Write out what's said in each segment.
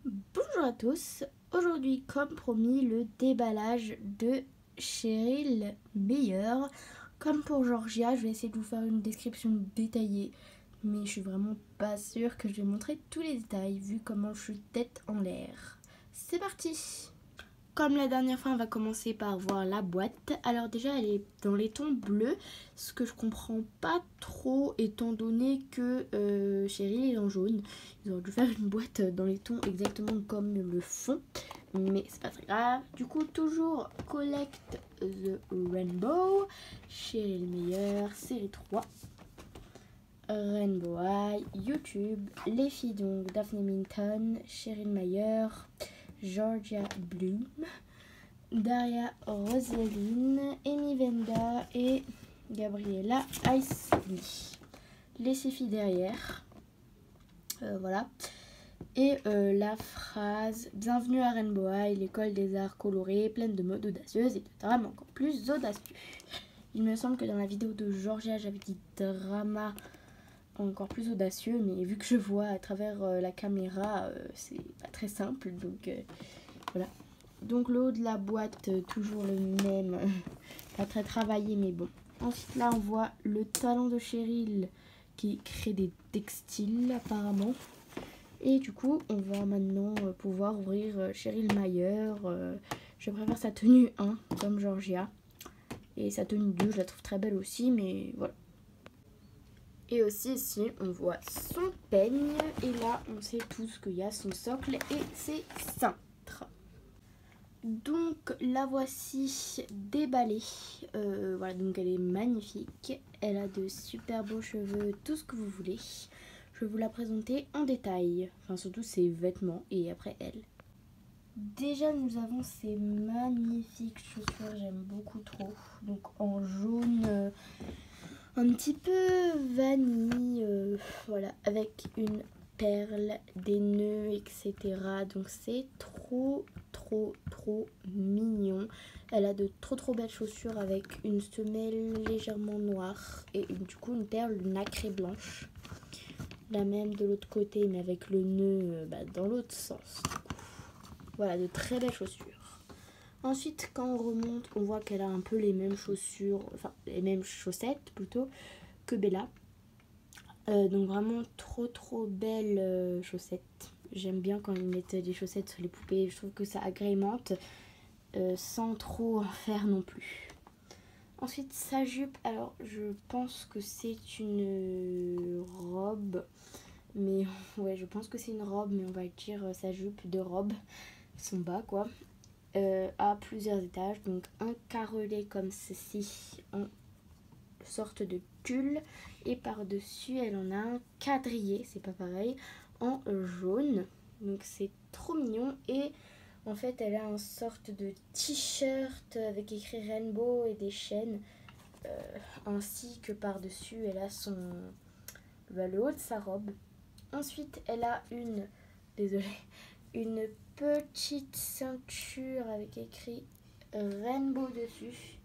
Bonjour à tous, aujourd'hui comme promis le déballage de Cheryl Meyer. Comme pour Georgia, je vais essayer de vous faire une description détaillée, mais je suis vraiment pas sûre que je vais montrer tous les détails vu comment je suis tête en l'air. C'est parti! Comme la dernière fois, on va commencer par voir la boîte. Alors déjà, elle est dans les tons bleus, ce que je comprends pas trop étant donné que Cheryl est en jaune. Ils auraient dû faire une boîte dans les tons exactement comme le fond, mais c'est pas très grave. Du coup, toujours Collect the Rainbow, Cheryl Meyer, série 3. Rainbow Eye, YouTube, les filles donc Daphne Minton, Cheryl Meyer, Georgia Bloom, Daria Rosaline, Amy Venda et Gabriella Isley. Les 6 filles derrière. Voilà. Et la phrase « Bienvenue à Rainbow High, l'école des arts colorés, pleine de modes audacieuses et de drames encore plus audacieux. » Il me semble que dans la vidéo de Georgia, j'avais dit drama encore plus audacieux, mais vu que je vois à travers la caméra, c'est pas très simple, donc voilà. Donc le haut de la boîte, toujours le même, pas très travaillé, mais bon. Ensuite là, on voit le talent de Cheryl qui crée des textiles apparemment. Et du coup, on va maintenant pouvoir ouvrir Cheryl Meyer. Je préfère sa tenue 1, comme Georgia. Et sa tenue 2, je la trouve très belle aussi, mais voilà. Et aussi ici, on voit son peigne. Et là, on sait tous qu'il y a son socle et ses cintres. Donc, la voici déballée. Voilà, donc elle est magnifique. Elle a de super beaux cheveux, tout ce que vous voulez. Je vais vous la présenter en détail. Enfin, surtout ses vêtements et après elle. Déjà, nous avons ces magnifiques chaussures. J'aime beaucoup trop. Donc, en jaune... un petit peu vanille, voilà, avec une perle, des nœuds, etc. Donc c'est trop mignon. Elle a de trop belles chaussures avec une semelle légèrement noire et du coup une perle nacrée blanche. La même de l'autre côté mais avec le nœud dans l'autre sens. Voilà, de très belles chaussures. Ensuite, quand on remonte, on voit qu'elle a un peu les mêmes chaussures, enfin les mêmes chaussettes plutôt, que Bella. Donc vraiment trop belles chaussettes. J'aime bien quand ils mettent des chaussettes sur les poupées. Je trouve que ça agrémente sans trop en faire non plus. Ensuite, sa jupe. Alors, je pense que c'est une robe. Mais ouais, je pense que c'est une robe, mais on va dire sa jupe de robe. Son bas, quoi. À plusieurs étages. Donc, un carrelé comme ceci en sorte de tulle. Et par-dessus, elle en a un quadrillé, c'est pas pareil, en jaune. Donc, c'est trop mignon. Et en fait, elle a une sorte de t-shirt avec écrit Rainbow et des chaînes. Ainsi que par-dessus, elle a le haut de sa robe. Ensuite, elle a une petite ceinture avec écrit Rainbow dessus,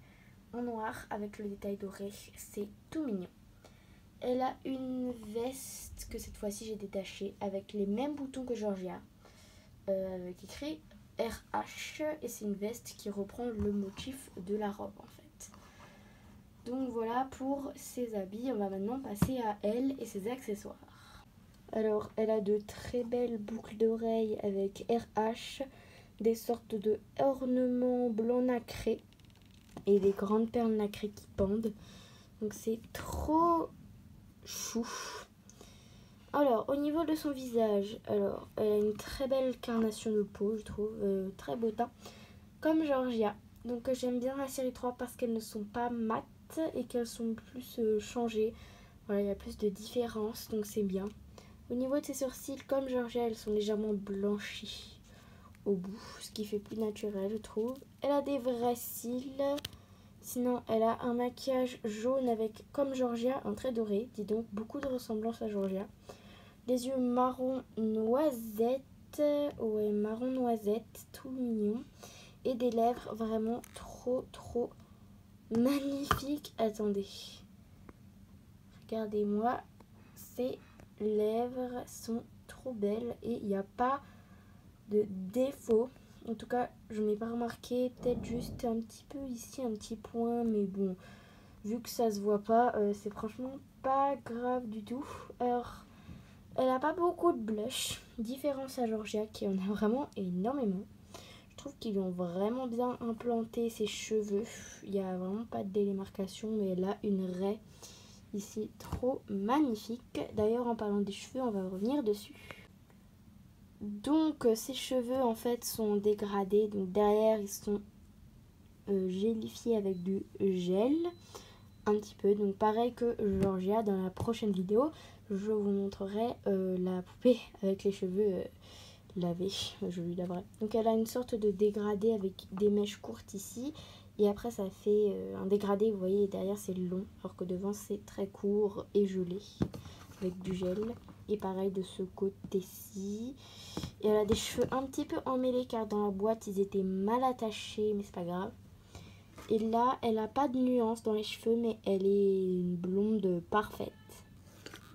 en noir avec le détail doré. C'est tout mignon. Elle a une veste que cette fois-ci j'ai détachée avec les mêmes boutons que Georgia, avec écrit RH, et c'est une veste qui reprend le motif de la robe en fait. Donc voilà pour ses habits. On va maintenant passer à elle et ses accessoires. Alors elle a de très belles boucles d'oreilles avec RH, des sortes de ornements blancs nacrés et des grandes perles nacrées qui pendent. Donc c'est trop chou. Alors, au niveau de son visage, alors, elle a une très belle carnation de peau, je trouve, très beau teint, comme Georgia. Donc, j'aime bien la série 3 parce qu'elles ne sont pas mates et qu'elles sont plus changées. Voilà, il y a plus de différence, donc c'est bien. Au niveau de ses sourcils, comme Georgia, elles sont légèrement blanchies au bout, ce qui fait plus naturel, je trouve. Elle a des vrais cils. Sinon, elle a un maquillage jaune avec, comme Georgia, un trait doré. Dis donc, beaucoup de ressemblance à Georgia. Les yeux marron noisette. Ouais, marron noisette, tout mignon. Et des lèvres vraiment trop magnifiques. Attendez. Regardez-moi. Ces lèvres sont trop belles. Et il n'y a pas de défauts. En tout cas, je n'ai pas remarqué, peut-être juste un petit peu ici, un petit point, mais bon, vu que ça se voit pas, c'est franchement pas grave du tout. Alors, elle a pas beaucoup de blush, différence à Georgia qui en a vraiment énormément. Je trouve qu'ils ont vraiment bien implanté ses cheveux. Il n'y a vraiment pas de démarcation, mais elle a une raie ici trop magnifique. D'ailleurs, en parlant des cheveux, on va revenir dessus. Donc, ses cheveux en fait sont dégradés. Donc derrière, ils sont gélifiés avec du gel. Un petit peu. Donc pareil que Georgia, dans la prochaine vidéo, je vous montrerai la poupée avec les cheveux lavés. Je lui laverai. Donc elle a une sorte de dégradé avec des mèches courtes ici. Et après ça fait un dégradé, vous voyez, derrière c'est long. Alors que devant c'est très court et gelé avec du gel. Et pareil de ce côté-ci. Et elle a des cheveux un petit peu emmêlés car dans la boîte ils étaient mal attachés, mais c'est pas grave. Et là, elle n'a pas de nuance dans les cheveux, mais elle est une blonde parfaite.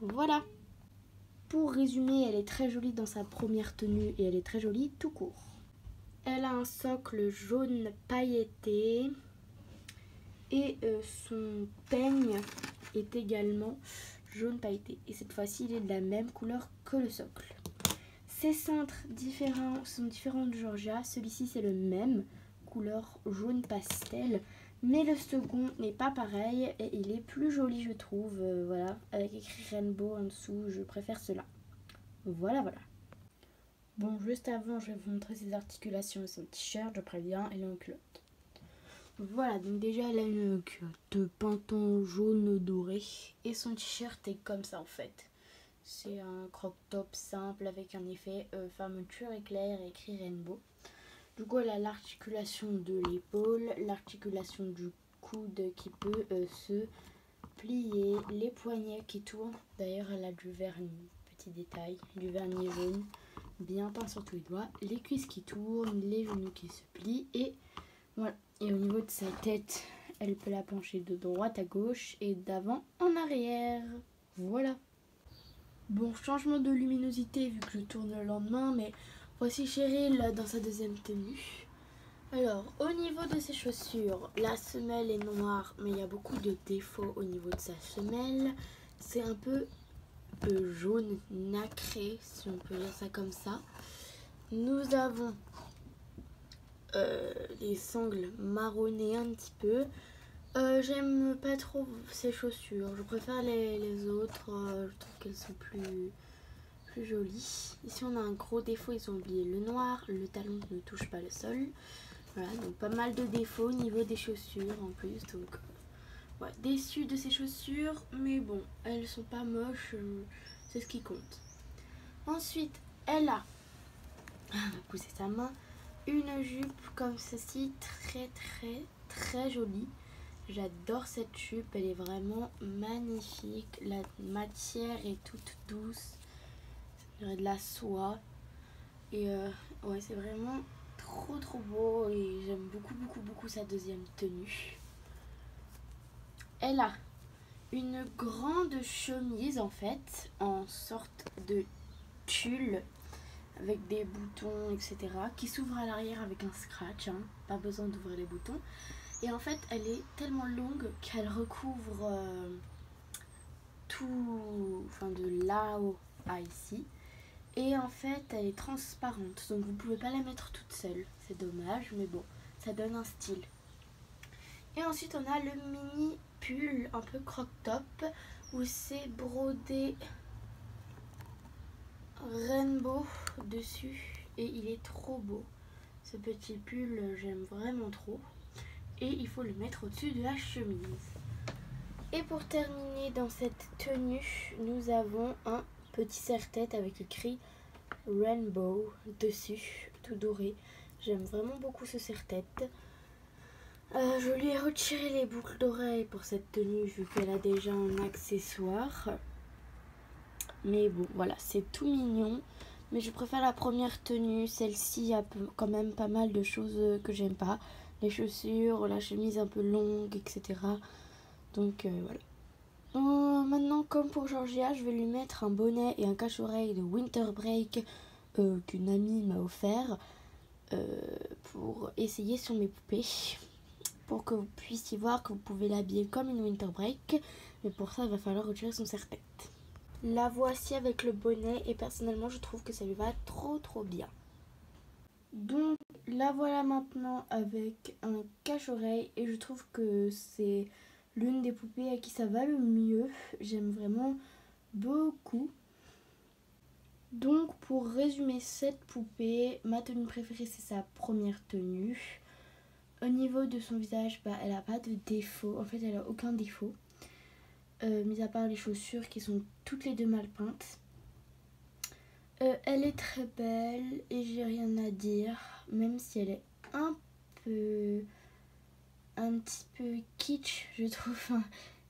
Voilà. Pour résumer, elle est très jolie dans sa première tenue et elle est très jolie tout court. Elle a un socle jaune pailleté et son peigne est également jaune pailleté. Et cette fois-ci, il est de la même couleur que le socle. Ses cintres sont différents de Georgia. Celui-ci, c'est le même, couleur jaune pastel, mais le second n'est pas pareil et il est plus joli, je trouve. Voilà, avec écrit Rainbow en dessous, je préfère cela. Voilà. Bon, juste avant, je vais vous montrer ses articulations et son t-shirt, je préviens, et une culotte. Voilà, donc déjà, elle a une culotte pantalon jaune doré et son t-shirt est comme ça en fait. C'est un crop top simple avec un effet fermeture éclair et écrit Rainbow. Du coup, elle a l'articulation de l'épaule, l'articulation du coude qui peut se plier, les poignets qui tournent. D'ailleurs, elle a du vernis, petit détail, du vernis jaune, bien peint sur tous les doigts. Les cuisses qui tournent, les genoux qui se plient et voilà. Et au niveau de sa tête, elle peut la pencher de droite à gauche et d'avant en arrière. Voilà. Bon, changement de luminosité vu que je tourne le lendemain, mais voici Cheryl dans sa deuxième tenue. Alors, au niveau de ses chaussures, la semelle est noire, mais il y a beaucoup de défauts au niveau de sa semelle. C'est un peu jaune nacré, si on peut dire ça comme ça. Nous avons les sangles marronnées un petit peu. J'aime pas trop ces chaussures, je préfère les autres, je trouve qu'elles sont plus jolies. Ici on a un gros défaut, ils ont oublié le noir, le talon ne touche pas le sol. Voilà, donc pas mal de défauts au niveau des chaussures en plus, donc ouais, déçue de ces chaussures, mais bon, elles sont pas moches, c'est ce qui compte. Ensuite, elle a, on va pousser sa main, une jupe comme ceci, très jolie. J'adore cette jupe, elle est vraiment magnifique. La matière est toute douce, ça dirait de la soie. Et ouais, c'est vraiment trop beau et j'aime beaucoup sa deuxième tenue. Elle a une grande chemise en fait, en sorte de tulle avec des boutons, etc. qui s'ouvre à l'arrière avec un scratch, hein. Pas besoin d'ouvrir les boutons. Et en fait, elle est tellement longue qu'elle recouvre tout, enfin de là-haut à ici. Et en fait, elle est transparente, donc vous pouvez pas la mettre toute seule. C'est dommage, mais bon, ça donne un style. Et ensuite, on a le mini pull un peu croc-top où c'est brodé Rainbow dessus. Et il est trop beau. Ce petit pull, j'aime vraiment trop. Et il faut le mettre au-dessus de la chemise. Et pour terminer dans cette tenue, nous avons un petit serre-tête avec écrit Rainbow dessus, tout doré. J'aime vraiment beaucoup ce serre-tête. Je lui ai retiré les boucles d'oreilles pour cette tenue vu qu'elle a déjà un accessoire. Mais bon, voilà, c'est tout mignon. Mais je préfère la première tenue. Celle-ci, il y a quand même pas mal de choses que j'aime pas. Les chaussures, la chemise un peu longue, etc. Donc voilà. Maintenant, comme pour Georgia, je vais lui mettre un bonnet et un cache-oreille de Winter Break qu'une amie m'a offert pour essayer sur mes poupées, pour que vous puissiez voir que vous pouvez l'habiller comme une winter break, mais pour ça il va falloir retirer son serre-tête. La voici avec le bonnet et personnellement je trouve que ça lui va trop bien. Donc la voilà maintenant avec un cache-oreille et je trouve que c'est l'une des poupées à qui ça va le mieux. J'aime vraiment beaucoup. Donc pour résumer cette poupée, ma tenue préférée c'est sa première tenue. Au niveau de son visage, elle n'a pas de défaut, en fait elle n'a aucun défaut. Mis à part les chaussures qui sont toutes les deux mal peintes. Elle est très belle et j'ai rien à dire, même si elle est un petit peu kitsch je trouve.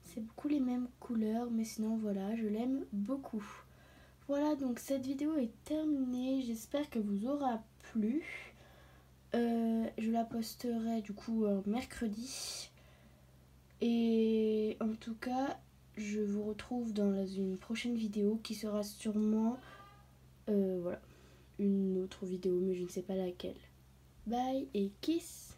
C'est beaucoup les mêmes couleurs, mais sinon voilà, je l'aime beaucoup. Voilà, donc cette vidéo est terminée, j'espère qu'elle vous aura plu. Je la posterai du coup mercredi. Et en tout cas, je vous retrouve dans une prochaine vidéo qui sera sûrement voilà, une autre vidéo, mais je ne sais pas laquelle. Bye et kiss!